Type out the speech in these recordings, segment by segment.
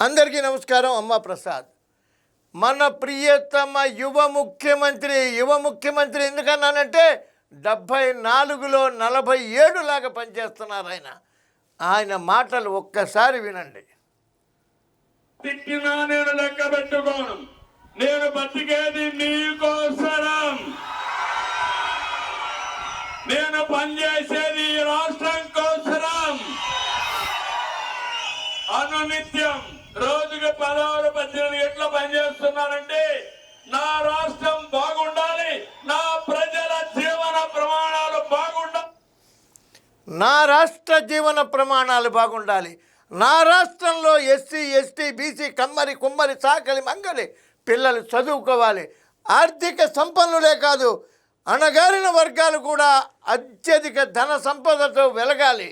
అందరికీ నమస్కారం. అమ్మ ప్రసాద్ మన ప్రియతమ యువ ముఖ్యమంత్రి ఎందుకన్నానంటే 74లో 47 లాగా పనిచేస్తున్నారు ఆయన మాటలు ఒక్కసారి వినండి. తిట్టినా నేను లెక్క పెట్టుకోను, నేను బతికేది నీకోసరం, నేను పనిచేసేది ఈ రాష్ట్రం కోసరం. అనునిత్యం రోజుకి 16-18 గంటలు పనిచేస్తున్నానంటే నా రాష్ట్రం బాగుండాలి, నా ప్రజల జీవన ప్రమాణాలు బాగుండాలి. నా రాష్ట్ర జీవన ప్రమాణాలు బాగుండాలి. నా రాష్ట్రంలో ఎస్సీ ఎస్టీ బీసీ కమ్మరి కుమ్మరి సాకలి మంగలి పిల్లలు చదువుకోవాలి. ఆర్థిక సంపన్నులే కాదు, అణగారిన వర్గాలు కూడా అత్యధిక ధన సంపదతో వెలగాలి.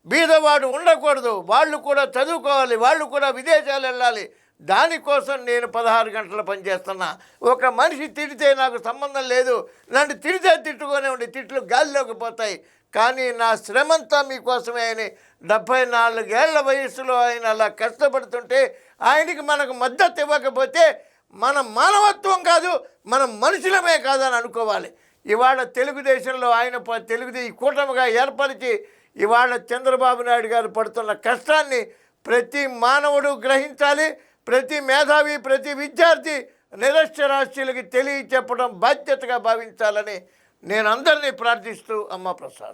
బీదవాడు ఉండకూడదు, వాళ్ళు కూడా చదువుకోవాలి, వాళ్ళు కూడా విదేశాలు వెళ్ళాలి. దానికోసం నేను 16 గంటలు పనిచేస్తున్నా. ఒక మనిషి తిడితే నాకు సంబంధం లేదు, నన్ను తిడితే తిట్టుకునే ఉండి తిట్లు గాలిలోకి పోతాయి. కానీ నా శ్రమంతా మీకోసమే అని 74 ఏళ్ల వయసులో ఆయన అలా కష్టపడుతుంటే ఆయనకి మనకు మద్దతు ఇవ్వకపోతే మన మానవత్వం కాదు, మనం మనుషులమే కాదని అనుకోవాలి. ఇవాళ తెలుగుదేశంలో ఆయన ఈ కూటమిగా ఏర్పరిచి ఇవాళ చంద్రబాబు నాయుడు గారు పడుతున్న కష్టాన్ని ప్రతి మానవుడు గ్రహించాలి. ప్రతి మేధావి, ప్రతి విద్యార్థి నిరక్షరాస్యులకి తెలియచెప్పడం బాధ్యతగా భావించాలని నేను అందరినీ ప్రార్థిస్తూ అమ్మ ప్రసాద్.